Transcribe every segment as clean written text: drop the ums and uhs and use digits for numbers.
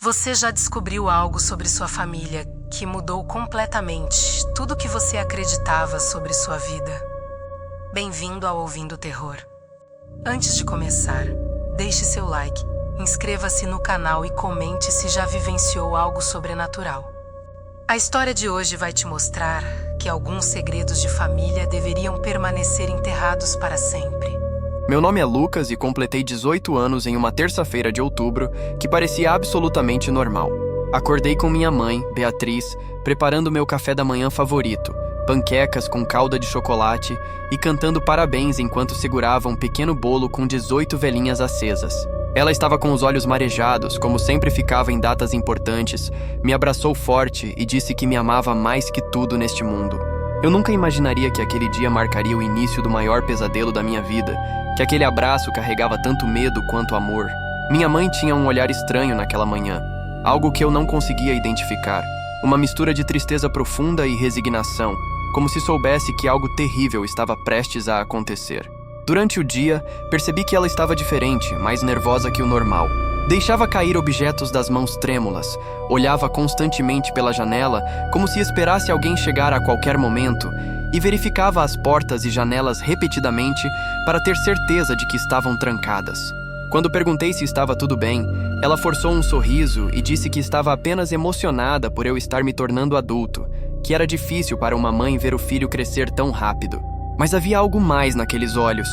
Você já descobriu algo sobre sua família que mudou completamente tudo o que você acreditava sobre sua vida? Bem-vindo ao Ouvindo Terror. Antes de começar, deixe seu like, inscreva-se no canal e comente se já vivenciou algo sobrenatural. A história de hoje vai te mostrar que alguns segredos de família deveriam permanecer enterrados para sempre. Meu nome é Lucas e completei 18 anos em uma terça-feira de outubro que parecia absolutamente normal. Acordei com minha mãe, Beatriz, preparando meu café da manhã favorito, panquecas com calda de chocolate e cantando parabéns enquanto segurava um pequeno bolo com 18 velinhas acesas. Ela estava com os olhos marejados, como sempre ficava em datas importantes, me abraçou forte e disse que me amava mais que tudo neste mundo. Eu nunca imaginaria que aquele dia marcaria o início do maior pesadelo da minha vida, que aquele abraço carregava tanto medo quanto amor. Minha mãe tinha um olhar estranho naquela manhã, algo que eu não conseguia identificar, uma mistura de tristeza profunda e resignação, como se soubesse que algo terrível estava prestes a acontecer. Durante o dia, percebi que ela estava diferente, mais nervosa que o normal. Deixava cair objetos das mãos trêmulas, olhava constantemente pela janela, como se esperasse alguém chegar a qualquer momento, e verificava as portas e janelas repetidamente para ter certeza de que estavam trancadas. Quando perguntei se estava tudo bem, ela forçou um sorriso e disse que estava apenas emocionada por eu estar me tornando adulto, que era difícil para uma mãe ver o filho crescer tão rápido. Mas havia algo mais naqueles olhos,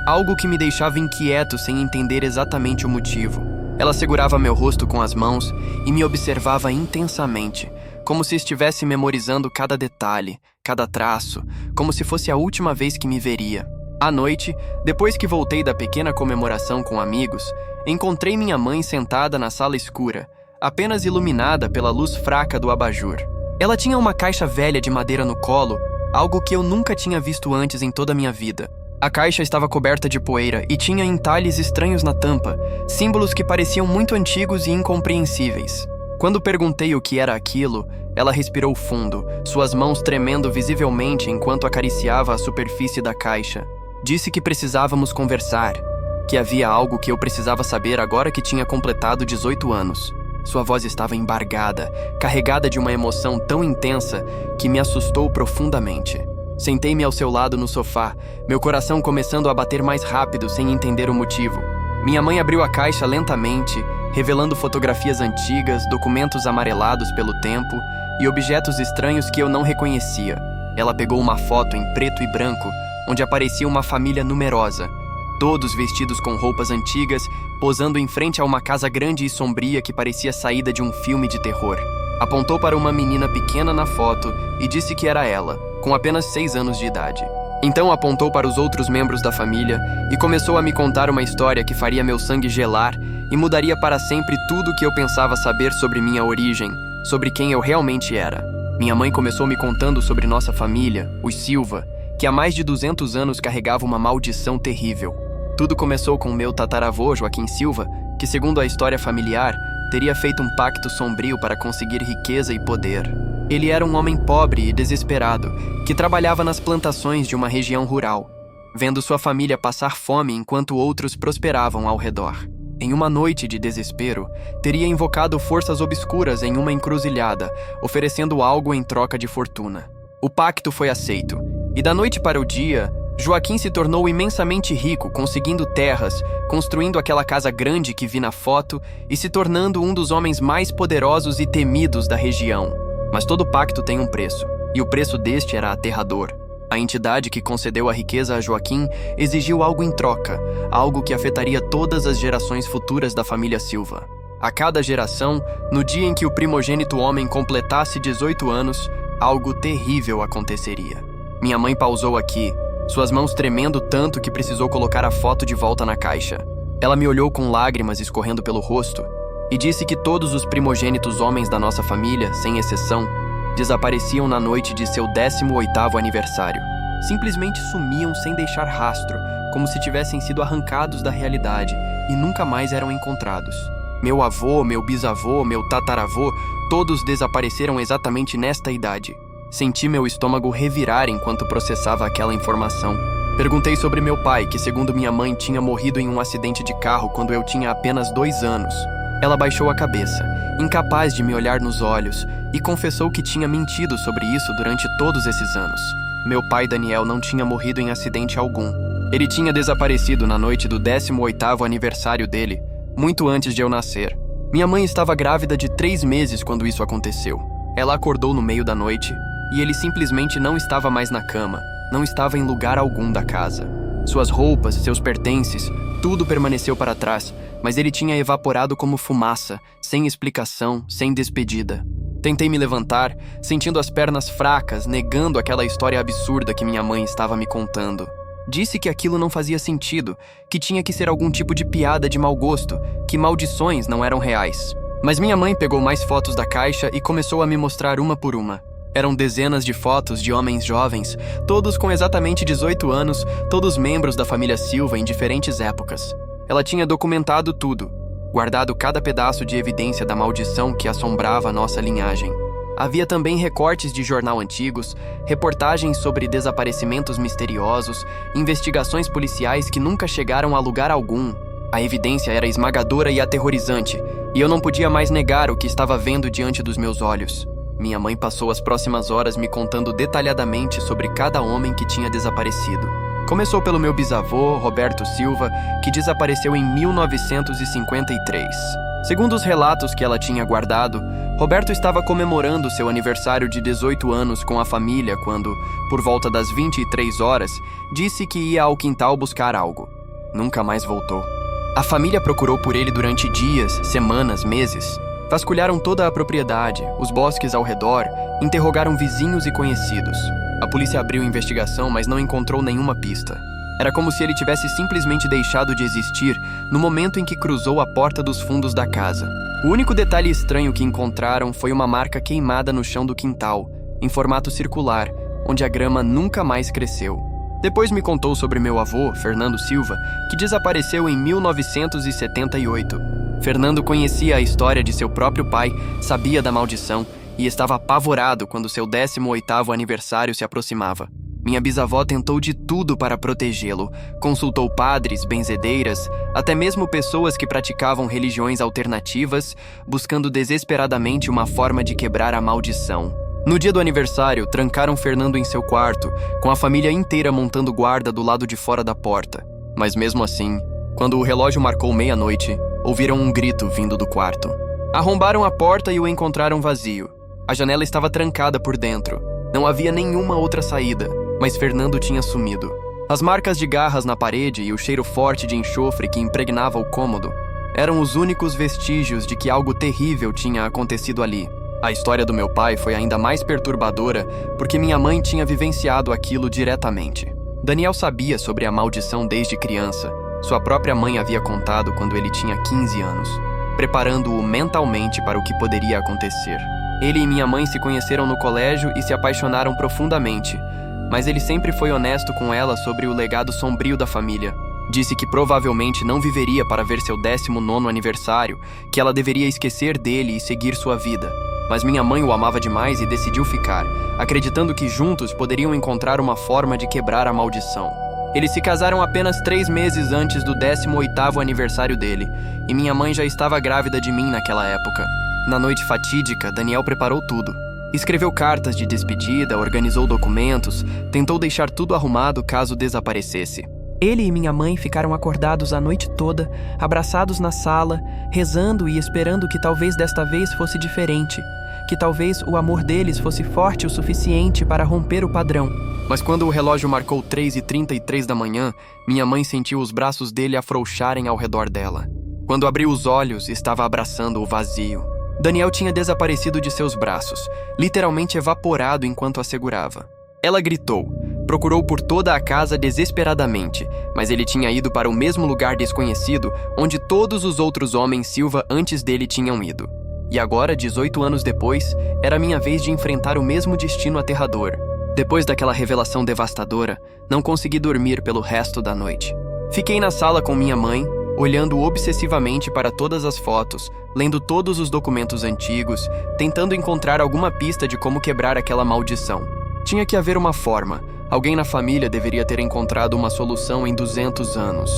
algo que me deixava inquieto sem entender exatamente o motivo. Ela segurava meu rosto com as mãos e me observava intensamente, como se estivesse memorizando cada detalhe, cada traço, como se fosse a última vez que me veria. À noite, depois que voltei da pequena comemoração com amigos, encontrei minha mãe sentada na sala escura, apenas iluminada pela luz fraca do abajur. Ela tinha uma caixa velha de madeira no colo, algo que eu nunca tinha visto antes em toda a minha vida. A caixa estava coberta de poeira e tinha entalhes estranhos na tampa, símbolos que pareciam muito antigos e incompreensíveis. Quando perguntei o que era aquilo, ela respirou fundo, suas mãos tremendo visivelmente enquanto acariciava a superfície da caixa. Disse que precisávamos conversar, que havia algo que eu precisava saber agora que tinha completado 18 anos. Sua voz estava embargada, carregada de uma emoção tão intensa que me assustou profundamente. Sentei-me ao seu lado no sofá, meu coração começando a bater mais rápido sem entender o motivo. Minha mãe abriu a caixa lentamente, revelando fotografias antigas, documentos amarelados pelo tempo e objetos estranhos que eu não reconhecia. Ela pegou uma foto em preto e branco, onde aparecia uma família numerosa, todos vestidos com roupas antigas, posando em frente a uma casa grande e sombria que parecia saída de um filme de terror. Apontou para uma menina pequena na foto e disse que era ela, com apenas 6 anos de idade. Então apontou para os outros membros da família e começou a me contar uma história que faria meu sangue gelar e mudaria para sempre tudo o que eu pensava saber sobre minha origem, sobre quem eu realmente era. Minha mãe começou me contando sobre nossa família, os Silva, que há mais de 200 anos carregava uma maldição terrível. Tudo começou com meu tataravô, Joaquim Silva, que, segundo a história familiar, teria feito um pacto sombrio para conseguir riqueza e poder. Ele era um homem pobre e desesperado, que trabalhava nas plantações de uma região rural, vendo sua família passar fome enquanto outros prosperavam ao redor. Em uma noite de desespero, teria invocado forças obscuras em uma encruzilhada, oferecendo algo em troca de fortuna. O pacto foi aceito, e da noite para o dia, Joaquim se tornou imensamente rico, conseguindo terras, construindo aquela casa grande que vi na foto e se tornando um dos homens mais poderosos e temidos da região. Mas todo pacto tem um preço, e o preço deste era aterrador. A entidade que concedeu a riqueza a Joaquim exigiu algo em troca, algo que afetaria todas as gerações futuras da família Silva. A cada geração, no dia em que o primogênito homem completasse 18 anos, algo terrível aconteceria. Minha mãe pausou aqui, suas mãos tremendo tanto que precisou colocar a foto de volta na caixa. Ela me olhou com lágrimas escorrendo pelo rosto e disse que todos os primogênitos homens da nossa família, sem exceção, desapareciam na noite de seu 18º aniversário. Simplesmente sumiam sem deixar rastro, como se tivessem sido arrancados da realidade e nunca mais eram encontrados. Meu avô, meu bisavô, meu tataravô, todos desapareceram exatamente nesta idade. Senti meu estômago revirar enquanto processava aquela informação. Perguntei sobre meu pai, que segundo minha mãe tinha morrido em um acidente de carro quando eu tinha apenas 2 anos. Ela baixou a cabeça, incapaz de me olhar nos olhos, e confessou que tinha mentido sobre isso durante todos esses anos. Meu pai Daniel não tinha morrido em acidente algum. Ele tinha desaparecido na noite do 18º aniversário dele, muito antes de eu nascer. Minha mãe estava grávida de 3 meses quando isso aconteceu. Ela acordou no meio da noite e ele simplesmente não estava mais na cama, não estava em lugar algum da casa. Suas roupas, seus pertences, tudo permaneceu para trás, mas ele tinha evaporado como fumaça, sem explicação, sem despedida. Tentei me levantar, sentindo as pernas fracas, negando aquela história absurda que minha mãe estava me contando. Disse que aquilo não fazia sentido, que tinha que ser algum tipo de piada de mau gosto, que maldições não eram reais. Mas minha mãe pegou mais fotos da caixa e começou a me mostrar uma por uma. Eram dezenas de fotos de homens jovens, todos com exatamente 18 anos, todos membros da família Silva em diferentes épocas. Ela tinha documentado tudo, guardado cada pedaço de evidência da maldição que assombrava a nossa linhagem. Havia também recortes de jornal antigos, reportagens sobre desaparecimentos misteriosos, investigações policiais que nunca chegaram a lugar algum. A evidência era esmagadora e aterrorizante, e eu não podia mais negar o que estava vendo diante dos meus olhos. Minha mãe passou as próximas horas me contando detalhadamente sobre cada homem que tinha desaparecido. Começou pelo meu bisavô, Roberto Silva, que desapareceu em 1953. Segundo os relatos que ela tinha guardado, Roberto estava comemorando seu aniversário de 18 anos com a família quando, por volta das 23 horas, disse que ia ao quintal buscar algo. Nunca mais voltou. A família procurou por ele durante dias, semanas, meses. Vasculharam toda a propriedade, os bosques ao redor, interrogaram vizinhos e conhecidos. A polícia abriu investigação, mas não encontrou nenhuma pista. Era como se ele tivesse simplesmente deixado de existir no momento em que cruzou a porta dos fundos da casa. O único detalhe estranho que encontraram foi uma marca queimada no chão do quintal, em formato circular, onde a grama nunca mais cresceu. Depois me contou sobre meu avô, Fernando Silva, que desapareceu em 1978. Fernando conhecia a história de seu próprio pai, sabia da maldição e estava apavorado quando seu 18º aniversário se aproximava. Minha bisavó tentou de tudo para protegê-lo. Consultou padres, benzedeiras, até mesmo pessoas que praticavam religiões alternativas, buscando desesperadamente uma forma de quebrar a maldição. No dia do aniversário, trancaram Fernando em seu quarto, com a família inteira montando guarda do lado de fora da porta. Mas mesmo assim, quando o relógio marcou meia-noite, ouviram um grito vindo do quarto. Arrombaram a porta e o encontraram vazio. A janela estava trancada por dentro. Não havia nenhuma outra saída, mas Fernando tinha sumido. As marcas de garras na parede e o cheiro forte de enxofre que impregnava o cômodo eram os únicos vestígios de que algo terrível tinha acontecido ali. A história do meu pai foi ainda mais perturbadora porque minha mãe tinha vivenciado aquilo diretamente. Daniel sabia sobre a maldição desde criança. Sua própria mãe havia contado quando ele tinha 15 anos, preparando-o mentalmente para o que poderia acontecer. Ele e minha mãe se conheceram no colégio e se apaixonaram profundamente, mas ele sempre foi honesto com ela sobre o legado sombrio da família. Disse que provavelmente não viveria para ver seu 19º aniversário, que ela deveria esquecer dele e seguir sua vida. Mas minha mãe o amava demais e decidiu ficar, acreditando que juntos poderiam encontrar uma forma de quebrar a maldição. Eles se casaram apenas 3 meses antes do 18º aniversário dele, e minha mãe já estava grávida de mim naquela época. Na noite fatídica, Daniel preparou tudo. Escreveu cartas de despedida, organizou documentos, tentou deixar tudo arrumado caso desaparecesse. Ele e minha mãe ficaram acordados a noite toda, abraçados na sala, rezando e esperando que talvez desta vez fosse diferente, que talvez o amor deles fosse forte o suficiente para romper o padrão. Mas quando o relógio marcou 3h33 da manhã, minha mãe sentiu os braços dele afrouxarem ao redor dela. Quando abriu os olhos, estava abraçando o vazio. Daniel tinha desaparecido de seus braços, literalmente evaporado enquanto a segurava. Ela gritou, procurou por toda a casa desesperadamente, mas ele tinha ido para o mesmo lugar desconhecido onde todos os outros homens Silva antes dele tinham ido. E agora, 18 anos depois, era minha vez de enfrentar o mesmo destino aterrador. Depois daquela revelação devastadora, não consegui dormir pelo resto da noite. Fiquei na sala com minha mãe, olhando obsessivamente para todas as fotos, lendo todos os documentos antigos, tentando encontrar alguma pista de como quebrar aquela maldição. Tinha que haver uma forma. Alguém na família deveria ter encontrado uma solução em 200 anos.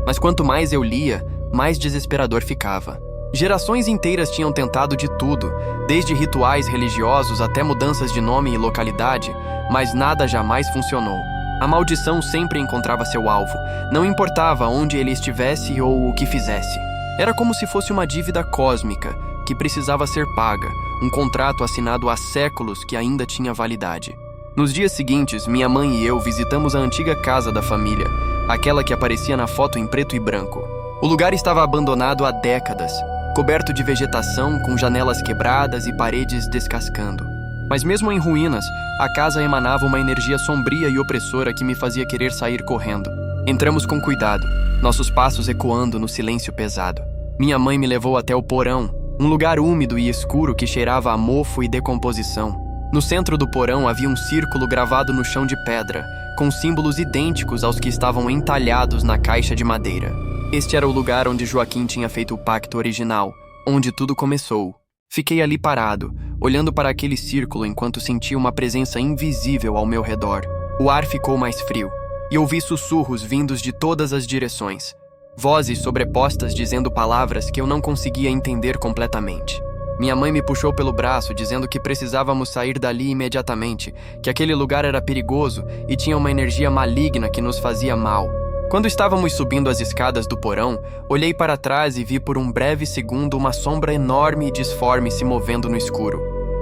Mas quanto mais eu lia, mais desesperador ficava. Gerações inteiras tinham tentado de tudo, desde rituais religiosos até mudanças de nome e localidade, mas nada jamais funcionou. A maldição sempre encontrava seu alvo, não importava onde ele estivesse ou o que fizesse. Era como se fosse uma dívida cósmica que precisava ser paga, um contrato assinado há séculos que ainda tinha validade. Nos dias seguintes, minha mãe e eu visitamos a antiga casa da família, aquela que aparecia na foto em preto e branco. O lugar estava abandonado há décadas, coberto de vegetação, com janelas quebradas e paredes descascando. Mas mesmo em ruínas, a casa emanava uma energia sombria e opressora que me fazia querer sair correndo. Entramos com cuidado, nossos passos ecoando no silêncio pesado. Minha mãe me levou até o porão, um lugar úmido e escuro que cheirava a mofo e decomposição. No centro do porão havia um círculo gravado no chão de pedra, com símbolos idênticos aos que estavam entalhados na caixa de madeira. Este era o lugar onde Joaquim tinha feito o pacto original, onde tudo começou. Fiquei ali parado, olhando para aquele círculo enquanto sentia uma presença invisível ao meu redor. O ar ficou mais frio, e ouvi sussurros vindos de todas as direções. Vozes sobrepostas dizendo palavras que eu não conseguia entender completamente. Minha mãe me puxou pelo braço, dizendo que precisávamos sair dali imediatamente, que aquele lugar era perigoso e tinha uma energia maligna que nos fazia mal. Quando estávamos subindo as escadas do porão, olhei para trás e vi por um breve segundo uma sombra enorme e disforme se movendo no escuro.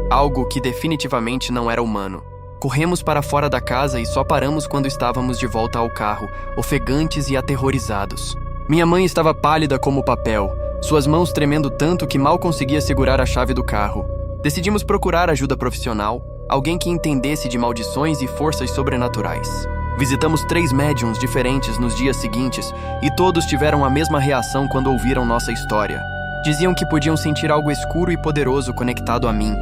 Algo que definitivamente não era humano. Corremos para fora da casa e só paramos quando estávamos de volta ao carro, ofegantes e aterrorizados. Minha mãe estava pálida como papel, suas mãos tremendo tanto que mal conseguia segurar a chave do carro. Decidimos procurar ajuda profissional, alguém que entendesse de maldições e forças sobrenaturais. Visitamos 3 médiums diferentes nos dias seguintes e todos tiveram a mesma reação quando ouviram nossa história. Diziam que podiam sentir algo escuro e poderoso conectado a mim,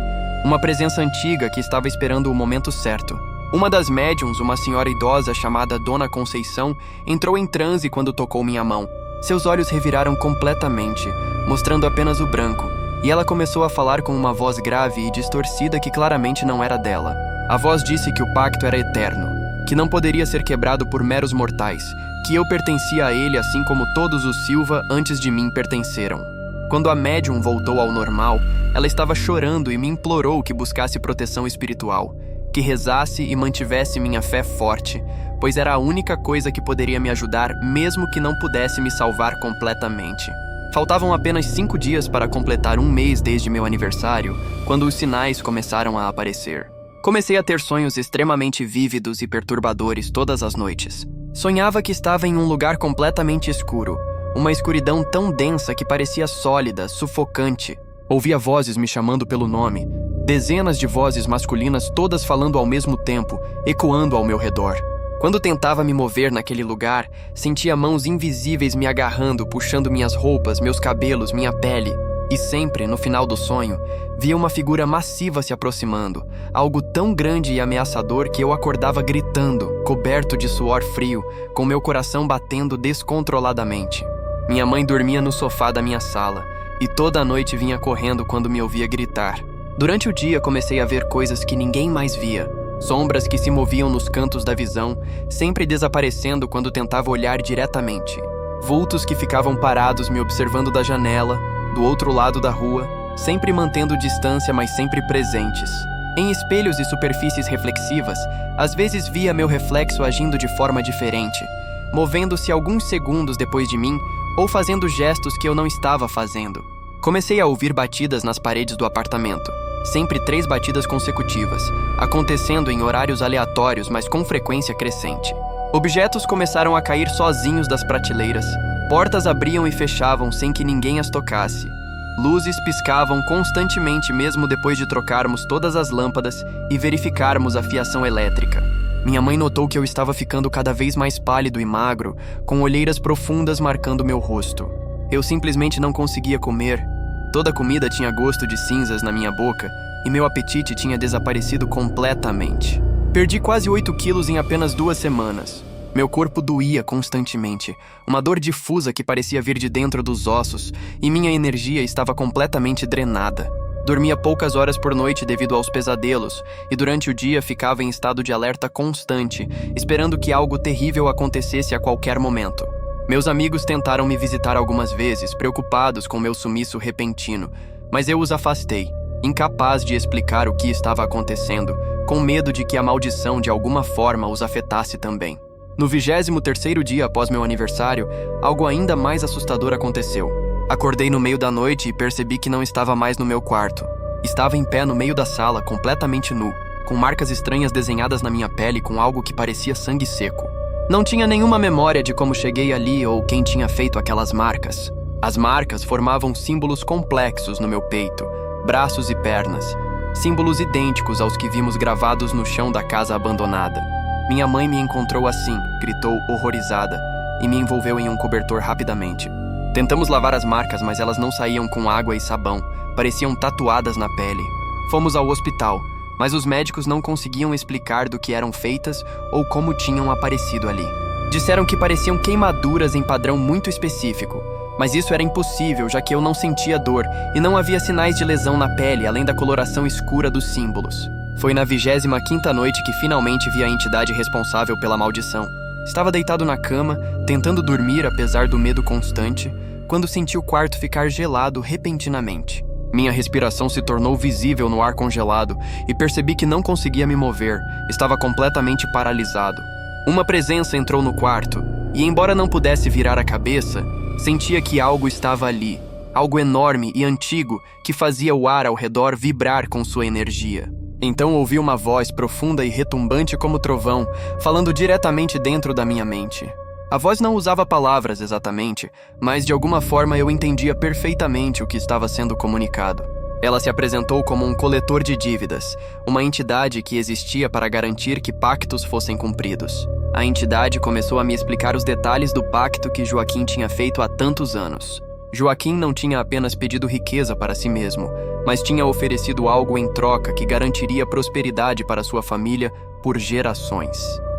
uma presença antiga que estava esperando o momento certo. Uma das médiums, uma senhora idosa chamada Dona Conceição, entrou em transe quando tocou minha mão. Seus olhos reviraram completamente, mostrando apenas o branco, e ela começou a falar com uma voz grave e distorcida que claramente não era dela. A voz disse que o pacto era eterno, que não poderia ser quebrado por meros mortais, que eu pertencia a ele assim como todos os Silva antes de mim pertenceram. Quando a médium voltou ao normal, ela estava chorando e me implorou que buscasse proteção espiritual, que rezasse e mantivesse minha fé forte, pois era a única coisa que poderia me ajudar mesmo que não pudesse me salvar completamente. Faltavam apenas 5 dias para completar 1 mês desde meu aniversário, quando os sinais começaram a aparecer. Comecei a ter sonhos extremamente vívidos e perturbadores todas as noites. Sonhava que estava em um lugar completamente escuro, uma escuridão tão densa que parecia sólida, sufocante. Ouvia vozes me chamando pelo nome, dezenas de vozes masculinas todas falando ao mesmo tempo, ecoando ao meu redor. Quando tentava me mover naquele lugar, sentia mãos invisíveis me agarrando, puxando minhas roupas, meus cabelos, minha pele. E sempre, no final do sonho, via uma figura massiva se aproximando, algo tão grande e ameaçador que eu acordava gritando, coberto de suor frio, com meu coração batendo descontroladamente. Minha mãe dormia no sofá da minha sala, e toda a noite vinha correndo quando me ouvia gritar. Durante o dia comecei a ver coisas que ninguém mais via. Sombras que se moviam nos cantos da visão, sempre desaparecendo quando tentava olhar diretamente. Vultos que ficavam parados me observando da janela, do outro lado da rua, sempre mantendo distância, mas sempre presentes. Em espelhos e superfícies reflexivas, às vezes via meu reflexo agindo de forma diferente, movendo-se alguns segundos depois de mim ou fazendo gestos que eu não estava fazendo. Comecei a ouvir batidas nas paredes do apartamento. Sempre 3 batidas consecutivas, acontecendo em horários aleatórios, mas com frequência crescente. Objetos começaram a cair sozinhos das prateleiras. Portas abriam e fechavam sem que ninguém as tocasse. Luzes piscavam constantemente mesmo depois de trocarmos todas as lâmpadas e verificarmos a fiação elétrica. Minha mãe notou que eu estava ficando cada vez mais pálido e magro, com olheiras profundas marcando meu rosto. Eu simplesmente não conseguia comer. Toda a comida tinha gosto de cinzas na minha boca e meu apetite tinha desaparecido completamente. Perdi quase 8 quilos em apenas 2 semanas. Meu corpo doía constantemente, uma dor difusa que parecia vir de dentro dos ossos, e minha energia estava completamente drenada. Dormia poucas horas por noite devido aos pesadelos, e durante o dia ficava em estado de alerta constante, esperando que algo terrível acontecesse a qualquer momento. Meus amigos tentaram me visitar algumas vezes, preocupados com meu sumiço repentino, mas eu os afastei, incapaz de explicar o que estava acontecendo, com medo de que a maldição de alguma forma os afetasse também. No 23º dia após meu aniversário, algo ainda mais assustador aconteceu. Acordei no meio da noite e percebi que não estava mais no meu quarto. Estava em pé no meio da sala, completamente nu, com marcas estranhas desenhadas na minha pele com algo que parecia sangue seco. Não tinha nenhuma memória de como cheguei ali ou quem tinha feito aquelas marcas. As marcas formavam símbolos complexos no meu peito, braços e pernas, símbolos idênticos aos que vimos gravados no chão da casa abandonada. Minha mãe me encontrou assim, gritou horrorizada, e me envolveu em um cobertor rapidamente. Tentamos lavar as marcas, mas elas não saíam com água e sabão, pareciam tatuadas na pele. Fomos ao hospital, mas os médicos não conseguiam explicar do que eram feitas ou como tinham aparecido ali. Disseram que pareciam queimaduras em padrão muito específico, mas isso era impossível, já que eu não sentia dor e não havia sinais de lesão na pele, além da coloração escura dos símbolos. Foi na 25ª noite que finalmente vi a entidade responsável pela maldição. Estava deitado na cama, tentando dormir apesar do medo constante, quando senti o quarto ficar gelado repentinamente. Minha respiração se tornou visível no ar congelado e percebi que não conseguia me mover, estava completamente paralisado. Uma presença entrou no quarto e, embora não pudesse virar a cabeça, sentia que algo estava ali, algo enorme e antigo que fazia o ar ao redor vibrar com sua energia. Então ouvi uma voz profunda e retumbante como trovão, falando diretamente dentro da minha mente. A voz não usava palavras exatamente, mas de alguma forma eu entendia perfeitamente o que estava sendo comunicado. Ela se apresentou como um coletor de dívidas, uma entidade que existia para garantir que pactos fossem cumpridos. A entidade começou a me explicar os detalhes do pacto que Joaquim tinha feito há tantos anos. Joaquim não tinha apenas pedido riqueza para si mesmo, mas tinha oferecido algo em troca que garantiria prosperidade para sua família por gerações.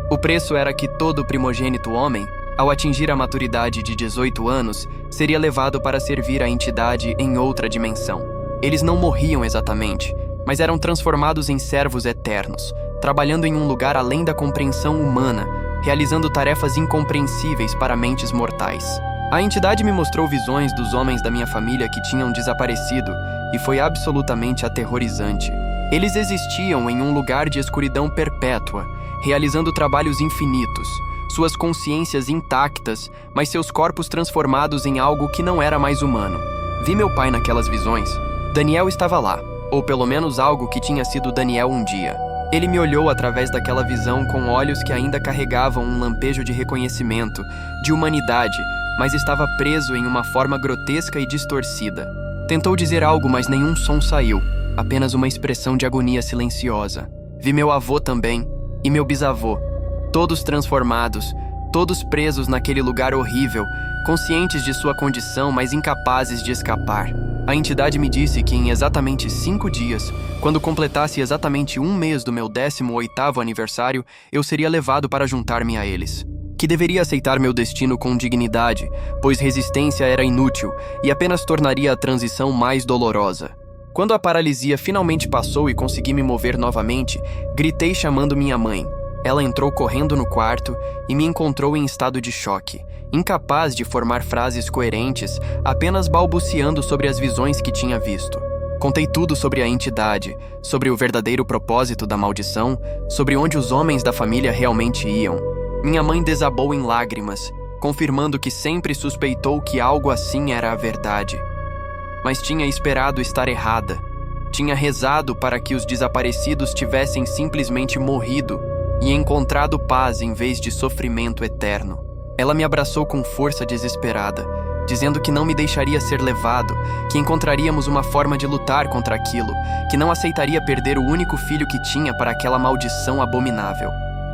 O preço era que todo primogênito homem, ao atingir a maturidade de 18 anos, seria levado para servir a entidade em outra dimensão. Eles não morriam exatamente, mas eram transformados em servos eternos, trabalhando em um lugar além da compreensão humana, realizando tarefas incompreensíveis para mentes mortais. A entidade me mostrou visões dos homens da minha família que tinham desaparecido e foi absolutamente aterrorizante. Eles existiam em um lugar de escuridão perpétua, realizando trabalhos infinitos, suas consciências intactas, mas seus corpos transformados em algo que não era mais humano. Vi meu pai naquelas visões. Daniel estava lá, ou pelo menos algo que tinha sido Daniel um dia. Ele me olhou através daquela visão com olhos que ainda carregavam um lampejo de reconhecimento, de humanidade, mas estava preso em uma forma grotesca e distorcida. Tentou dizer algo, mas nenhum som saiu, apenas uma expressão de agonia silenciosa. Vi meu avô também, e meu bisavô, todos transformados, todos presos naquele lugar horrível, conscientes de sua condição, mas incapazes de escapar. A entidade me disse que em exatamente 5 dias, quando completasse exatamente 1 mês do meu 18º aniversário, eu seria levado para juntar-me a eles. Que deveria aceitar meu destino com dignidade, pois resistência era inútil e apenas tornaria a transição mais dolorosa. Quando a paralisia finalmente passou e consegui me mover novamente, gritei chamando minha mãe. Ela entrou correndo no quarto e me encontrou em estado de choque, incapaz de formar frases coerentes, apenas balbuciando sobre as visões que tinha visto. Contei tudo sobre a entidade, sobre o verdadeiro propósito da maldição, sobre onde os homens da família realmente iam. Minha mãe desabou em lágrimas, confirmando que sempre suspeitou que algo assim era a verdade. Mas tinha esperado estar errada. Tinha rezado para que os desaparecidos tivessem simplesmente morrido e encontrado paz em vez de sofrimento eterno. Ela me abraçou com força desesperada, dizendo que não me deixaria ser levado, que encontraríamos uma forma de lutar contra aquilo, que não aceitaria perder o único filho que tinha para aquela maldição abominável.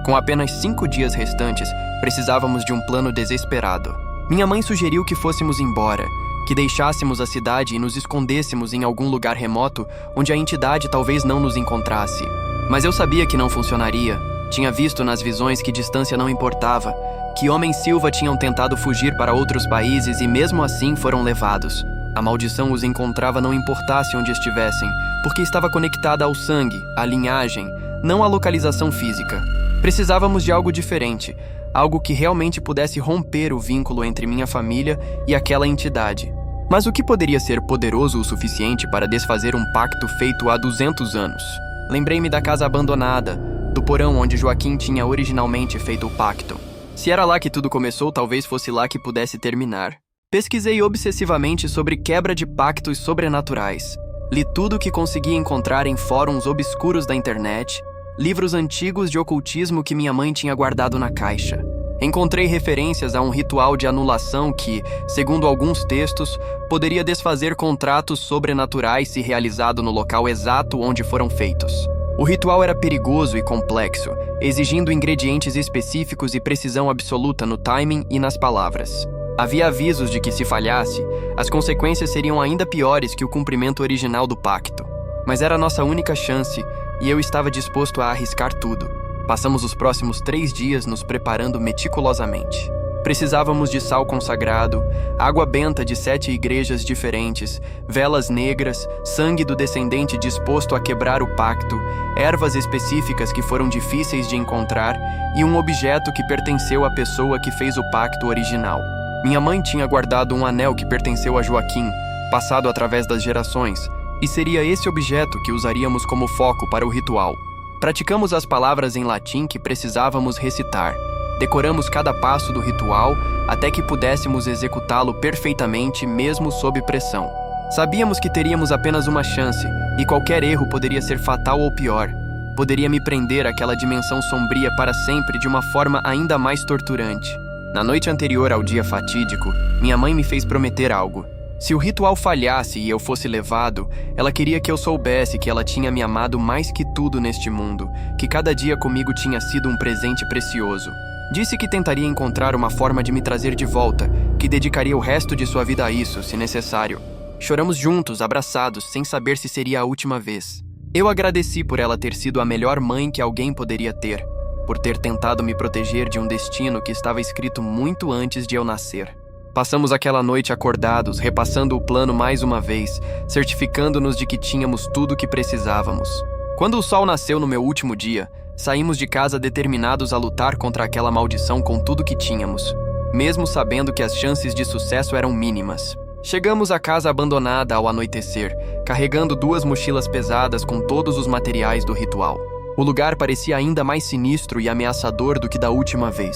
Com apenas 5 dias restantes, precisávamos de um plano desesperado. Minha mãe sugeriu que fôssemos embora, que deixássemos a cidade e nos escondêssemos em algum lugar remoto onde a entidade talvez não nos encontrasse. Mas eu sabia que não funcionaria. Tinha visto nas visões que distância não importava, que Homem-Silva tinham tentado fugir para outros países e mesmo assim foram levados. A maldição os encontrava não importasse onde estivessem, porque estava conectada ao sangue, à linhagem, não à localização física. Precisávamos de algo diferente, algo que realmente pudesse romper o vínculo entre minha família e aquela entidade. Mas o que poderia ser poderoso o suficiente para desfazer um pacto feito há 200 anos? Lembrei-me da casa abandonada, do porão onde Joaquim tinha originalmente feito o pacto. Se era lá que tudo começou, talvez fosse lá que pudesse terminar. Pesquisei obsessivamente sobre quebra de pactos sobrenaturais. Li tudo o que consegui encontrar em fóruns obscuros da internet, livros antigos de ocultismo que minha mãe tinha guardado na caixa. Encontrei referências a um ritual de anulação que, segundo alguns textos, poderia desfazer contratos sobrenaturais se realizado no local exato onde foram feitos. O ritual era perigoso e complexo, exigindo ingredientes específicos e precisão absoluta no timing e nas palavras. Havia avisos de que, se falhasse, as consequências seriam ainda piores que o cumprimento original do pacto. Mas era a nossa única chance e eu estava disposto a arriscar tudo. Passamos os próximos 3 dias nos preparando meticulosamente. Precisávamos de sal consagrado, água benta de 7 igrejas diferentes, velas negras, sangue do descendente disposto a quebrar o pacto, ervas específicas que foram difíceis de encontrar e um objeto que pertenceu à pessoa que fez o pacto original. Minha mãe tinha guardado um anel que pertenceu a Joaquim, passado através das gerações, e seria esse objeto que usaríamos como foco para o ritual. Praticamos as palavras em latim que precisávamos recitar. Decoramos cada passo do ritual até que pudéssemos executá-lo perfeitamente, mesmo sob pressão. Sabíamos que teríamos apenas uma chance, e qualquer erro poderia ser fatal ou pior. Poderia me prender àquela dimensão sombria para sempre de uma forma ainda mais torturante. Na noite anterior ao dia fatídico, minha mãe me fez prometer algo. Se o ritual falhasse e eu fosse levado, ela queria que eu soubesse que ela tinha me amado mais que tudo neste mundo, que cada dia comigo tinha sido um presente precioso. Disse que tentaria encontrar uma forma de me trazer de volta, que dedicaria o resto de sua vida a isso, se necessário. Choramos juntos, abraçados, sem saber se seria a última vez. Eu agradeci por ela ter sido a melhor mãe que alguém poderia ter, por ter tentado me proteger de um destino que estava escrito muito antes de eu nascer. Passamos aquela noite acordados, repassando o plano mais uma vez, certificando-nos de que tínhamos tudo o que precisávamos. Quando o sol nasceu no meu último dia, saímos de casa determinados a lutar contra aquela maldição com tudo que tínhamos, mesmo sabendo que as chances de sucesso eram mínimas. Chegamos à casa abandonada ao anoitecer, carregando 2 mochilas pesadas com todos os materiais do ritual. O lugar parecia ainda mais sinistro e ameaçador do que da última vez,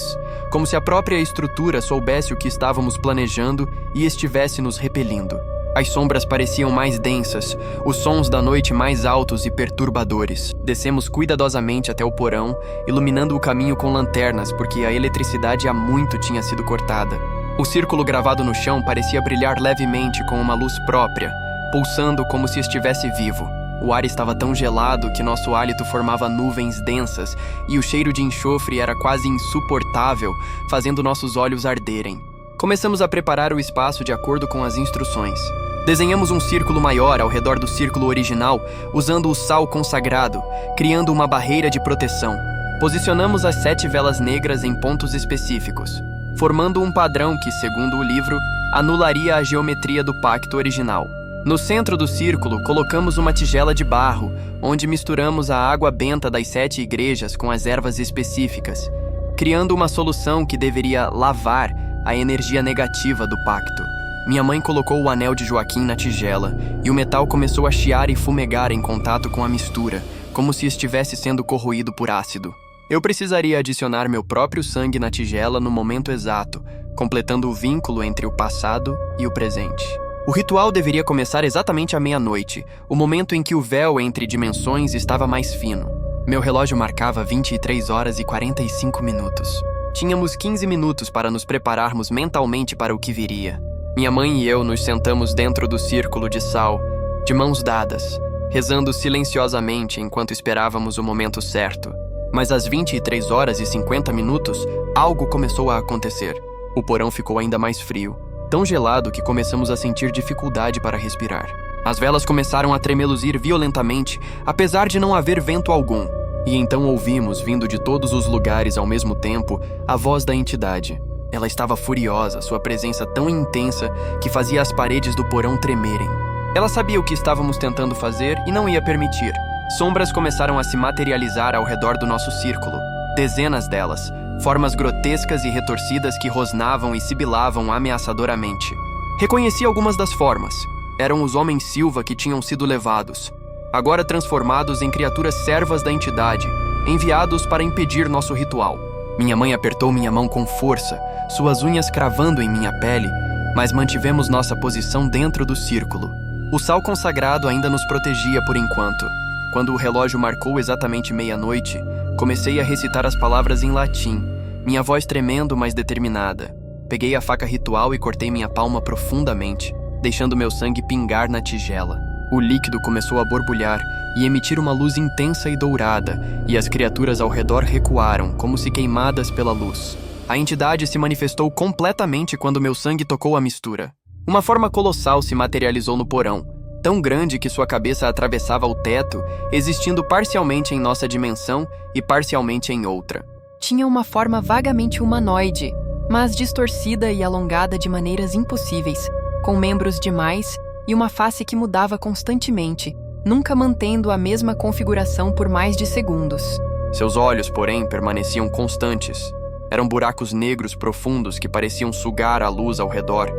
como se a própria estrutura soubesse o que estávamos planejando e estivesse nos repelindo. As sombras pareciam mais densas, os sons da noite mais altos e perturbadores. Descemos cuidadosamente até o porão, iluminando o caminho com lanternas porque a eletricidade há muito tinha sido cortada. O círculo gravado no chão parecia brilhar levemente com uma luz própria, pulsando como se estivesse vivo. O ar estava tão gelado que nosso hálito formava nuvens densas e o cheiro de enxofre era quase insuportável, fazendo nossos olhos arderem. Começamos a preparar o espaço de acordo com as instruções. Desenhamos um círculo maior ao redor do círculo original, usando o sal consagrado, criando uma barreira de proteção. Posicionamos as 7 velas negras em pontos específicos, formando um padrão que, segundo o livro, anularia a geometria do pacto original. No centro do círculo, colocamos uma tigela de barro, onde misturamos a água benta das 7 igrejas com as ervas específicas, criando uma solução que deveria lavar a energia negativa do pacto. Minha mãe colocou o anel de Joaquim na tigela, e o metal começou a chiar e fumegar em contato com a mistura, como se estivesse sendo corroído por ácido. Eu precisaria adicionar meu próprio sangue na tigela no momento exato, completando o vínculo entre o passado e o presente. O ritual deveria começar exatamente à meia-noite, o momento em que o véu entre dimensões estava mais fino. Meu relógio marcava 23 horas e 45 minutos. Tínhamos 15 minutos para nos prepararmos mentalmente para o que viria. Minha mãe e eu nos sentamos dentro do círculo de sal, de mãos dadas, rezando silenciosamente enquanto esperávamos o momento certo. Mas às 23 horas e 50 minutos, algo começou a acontecer. O porão ficou ainda mais frio, tão gelado que começamos a sentir dificuldade para respirar. As velas começaram a tremeluzir violentamente, apesar de não haver vento algum. E então ouvimos, vindo de todos os lugares ao mesmo tempo, a voz da entidade. Ela estava furiosa, sua presença tão intensa que fazia as paredes do porão tremerem. Ela sabia o que estávamos tentando fazer e não ia permitir. Sombras começaram a se materializar ao redor do nosso círculo. dezenas delas, formas grotescas e retorcidas que rosnavam e sibilavam ameaçadoramente. Reconheci algumas das formas. Eram os homens-silva que tinham sido levados, agora transformados em criaturas servas da entidade, enviados para impedir nosso ritual. Minha mãe apertou minha mão com força, suas unhas cravando em minha pele, mas mantivemos nossa posição dentro do círculo. O sal consagrado ainda nos protegia por enquanto. Quando o relógio marcou exatamente meia-noite, comecei a recitar as palavras em latim, minha voz tremendo, mas determinada. Peguei a faca ritual e cortei minha palma profundamente, deixando meu sangue pingar na tigela. O líquido começou a borbulhar e emitir uma luz intensa e dourada, e as criaturas ao redor recuaram, como se queimadas pela luz. A entidade se manifestou completamente quando meu sangue tocou a mistura. Uma forma colossal se materializou no porão, tão grande que sua cabeça atravessava o teto, existindo parcialmente em nossa dimensão e parcialmente em outra. Tinha uma forma vagamente humanoide, mas distorcida e alongada de maneiras impossíveis, com membros demais e uma face que mudava constantemente, nunca mantendo a mesma configuração por mais de segundos. Seus olhos, porém, permaneciam constantes. Eram buracos negros profundos que pareciam sugar a luz ao redor.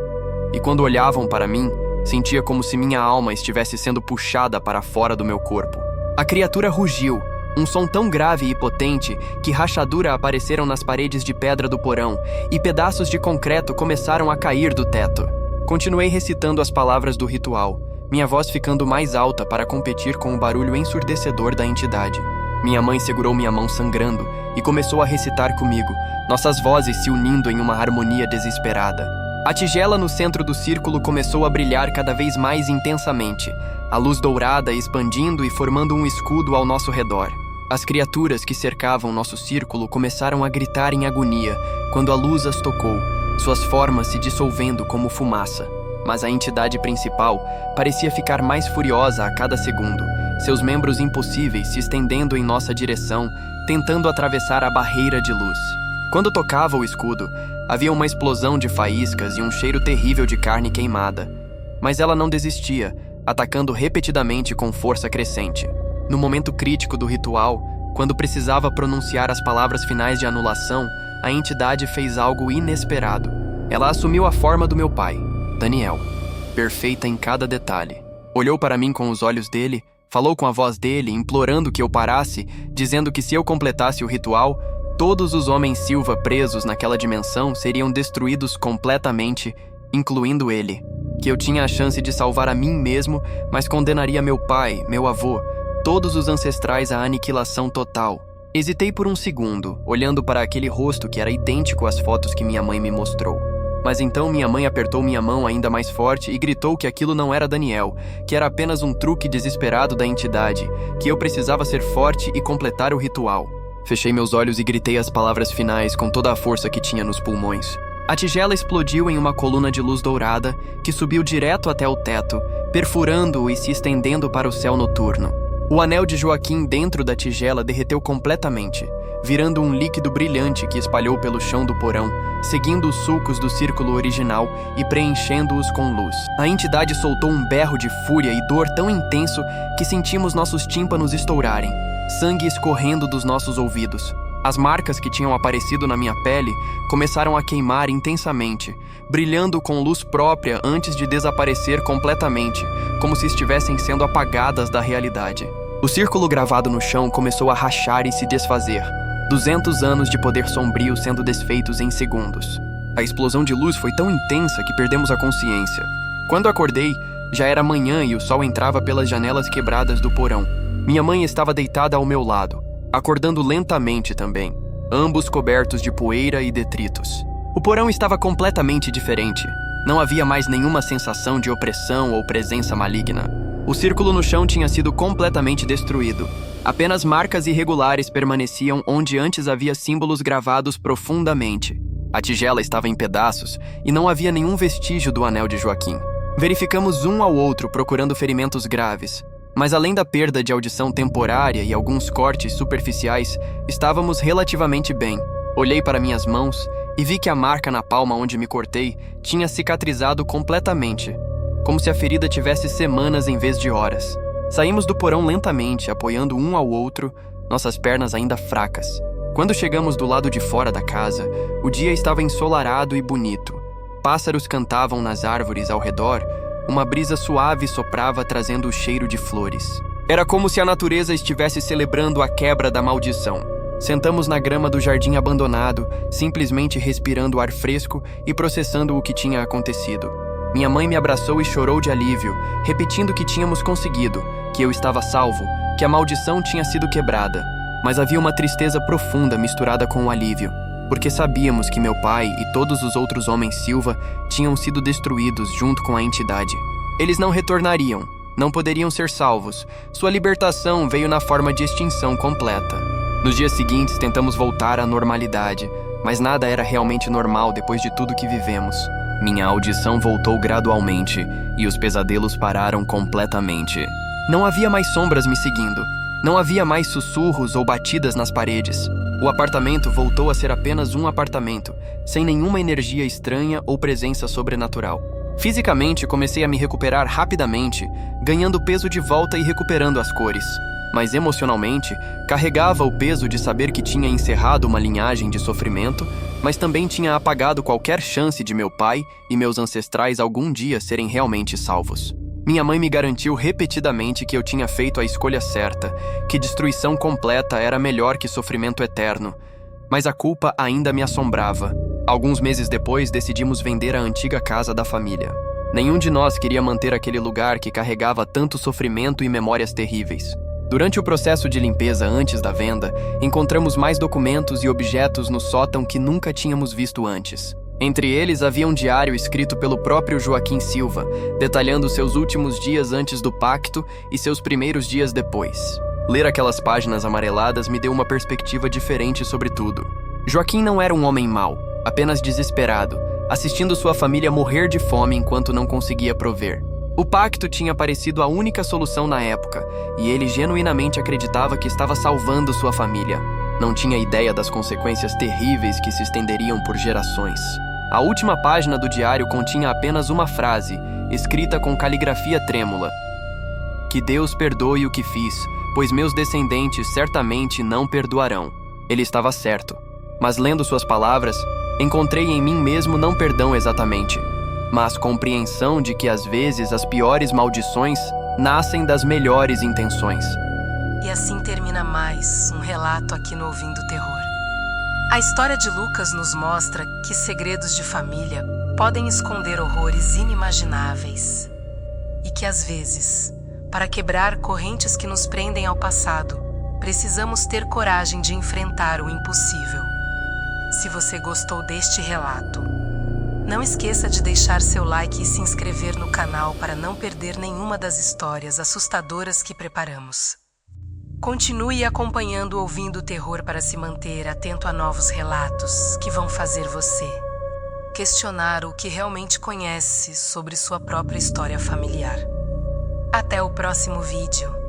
E quando olhavam para mim, sentia como se minha alma estivesse sendo puxada para fora do meu corpo. A criatura rugiu, um som tão grave e potente que rachaduras apareceram nas paredes de pedra do porão e pedaços de concreto começaram a cair do teto. Continuei recitando as palavras do ritual, minha voz ficando mais alta para competir com o barulho ensurdecedor da entidade. Minha mãe segurou minha mão sangrando e começou a recitar comigo, nossas vozes se unindo em uma harmonia desesperada. A tigela no centro do círculo começou a brilhar cada vez mais intensamente, a luz dourada expandindo e formando um escudo ao nosso redor. As criaturas que cercavam nosso círculo começaram a gritar em agonia quando a luz as tocou, suas formas se dissolvendo como fumaça. Mas a entidade principal parecia ficar mais furiosa a cada segundo, seus membros impossíveis se estendendo em nossa direção, tentando atravessar a barreira de luz. Quando tocava o escudo, havia uma explosão de faíscas e um cheiro terrível de carne queimada. Mas ela não desistia, atacando repetidamente com força crescente. No momento crítico do ritual, quando precisava pronunciar as palavras finais de anulação, a entidade fez algo inesperado. Ela assumiu a forma do meu pai, Daniel, perfeita em cada detalhe. Olhou para mim com os olhos dele, falou com a voz dele, implorando que eu parasse, dizendo que se eu completasse o ritual, todos os homens Silva presos naquela dimensão seriam destruídos completamente, incluindo ele. Que eu tinha a chance de salvar a mim mesmo, mas condenaria meu pai, meu avô, todos os ancestrais à aniquilação total. Hesitei por um segundo, olhando para aquele rosto que era idêntico às fotos que minha mãe me mostrou. Mas então minha mãe apertou minha mão ainda mais forte e gritou que aquilo não era Daniel, que era apenas um truque desesperado da entidade, que eu precisava ser forte e completar o ritual. Fechei meus olhos e gritei as palavras finais com toda a força que tinha nos pulmões. A tigela explodiu em uma coluna de luz dourada que subiu direto até o teto, perfurando-o e se estendendo para o céu noturno. O anel de Joaquim dentro da tigela derreteu completamente, virando um líquido brilhante que espalhou pelo chão do porão, seguindo os sulcos do círculo original e preenchendo-os com luz. A entidade soltou um berro de fúria e dor tão intenso que sentimos nossos tímpanos estourarem, sangue escorrendo dos nossos ouvidos. As marcas que tinham aparecido na minha pele começaram a queimar intensamente, brilhando com luz própria antes de desaparecer completamente, como se estivessem sendo apagadas da realidade. O círculo gravado no chão começou a rachar e se desfazer. 200 anos de poder sombrio sendo desfeitos em segundos. A explosão de luz foi tão intensa que perdemos a consciência. Quando acordei, já era manhã e o sol entrava pelas janelas quebradas do porão. Minha mãe estava deitada ao meu lado, acordando lentamente também, ambos cobertos de poeira e detritos. O porão estava completamente diferente. Não havia mais nenhuma sensação de opressão ou presença maligna. O círculo no chão tinha sido completamente destruído. Apenas marcas irregulares permaneciam onde antes havia símbolos gravados profundamente. A tigela estava em pedaços e não havia nenhum vestígio do anel de Joaquim. Verificamos um ao outro procurando ferimentos graves. Mas além da perda de audição temporária e alguns cortes superficiais, estávamos relativamente bem. Olhei para minhas mãos e vi que a marca na palma onde me cortei tinha cicatrizado completamente, como se a ferida tivesse semanas em vez de horas. Saímos do porão lentamente, apoiando um ao outro, nossas pernas ainda fracas. Quando chegamos do lado de fora da casa, o dia estava ensolarado e bonito. Pássaros cantavam nas árvores ao redor, uma brisa suave soprava trazendo o cheiro de flores. Era como se a natureza estivesse celebrando a quebra da maldição. Sentamos na grama do jardim abandonado, simplesmente respirando o ar fresco e processando o que tinha acontecido. Minha mãe me abraçou e chorou de alívio, repetindo que tínhamos conseguido, que eu estava salvo, que a maldição tinha sido quebrada. Mas havia uma tristeza profunda misturada com o alívio, porque sabíamos que meu pai e todos os outros homens Silva tinham sido destruídos junto com a entidade. Eles não retornariam, não poderiam ser salvos. Sua libertação veio na forma de extinção completa. Nos dias seguintes tentamos voltar à normalidade, mas nada era realmente normal depois de tudo que vivemos. Minha audição voltou gradualmente e os pesadelos pararam completamente. Não havia mais sombras me seguindo. Não havia mais sussurros ou batidas nas paredes. O apartamento voltou a ser apenas um apartamento, sem nenhuma energia estranha ou presença sobrenatural. Fisicamente, comecei a me recuperar rapidamente, ganhando peso de volta e recuperando as cores. Mas emocionalmente, carregava o peso de saber que tinha encerrado uma linhagem de sofrimento, mas também tinha apagado qualquer chance de meu pai e meus ancestrais algum dia serem realmente salvos. Minha mãe me garantiu repetidamente que eu tinha feito a escolha certa, que destruição completa era melhor que sofrimento eterno. Mas a culpa ainda me assombrava. Alguns meses depois, decidimos vender a antiga casa da família. Nenhum de nós queria manter aquele lugar que carregava tanto sofrimento e memórias terríveis. Durante o processo de limpeza antes da venda, encontramos mais documentos e objetos no sótão que nunca tínhamos visto antes. Entre eles havia um diário escrito pelo próprio Joaquim Silva, detalhando seus últimos dias antes do pacto e seus primeiros dias depois. Ler aquelas páginas amareladas me deu uma perspectiva diferente sobre tudo. Joaquim não era um homem mau, apenas desesperado, assistindo sua família morrer de fome enquanto não conseguia prover. O pacto tinha parecido a única solução na época, e ele genuinamente acreditava que estava salvando sua família. Não tinha ideia das consequências terríveis que se estenderiam por gerações. A última página do diário continha apenas uma frase, escrita com caligrafia trêmula. Que Deus perdoe o que fiz, pois meus descendentes certamente não perdoarão. Ele estava certo, mas lendo suas palavras, encontrei em mim mesmo não perdão exatamente, mas compreensão de que às vezes as piores maldições nascem das melhores intenções. E assim termina mais um relato aqui no Ouvindo Terror. A história de Lucas nos mostra que segredos de família podem esconder horrores inimagináveis. E que às vezes, para quebrar correntes que nos prendem ao passado, precisamos ter coragem de enfrentar o impossível. Se você gostou deste relato, não esqueça de deixar seu like e se inscrever no canal para não perder nenhuma das histórias assustadoras que preparamos. Continue acompanhando o Ouvindo Terror para se manter atento a novos relatos que vão fazer você questionar o que realmente conhece sobre sua própria história familiar. Até o próximo vídeo.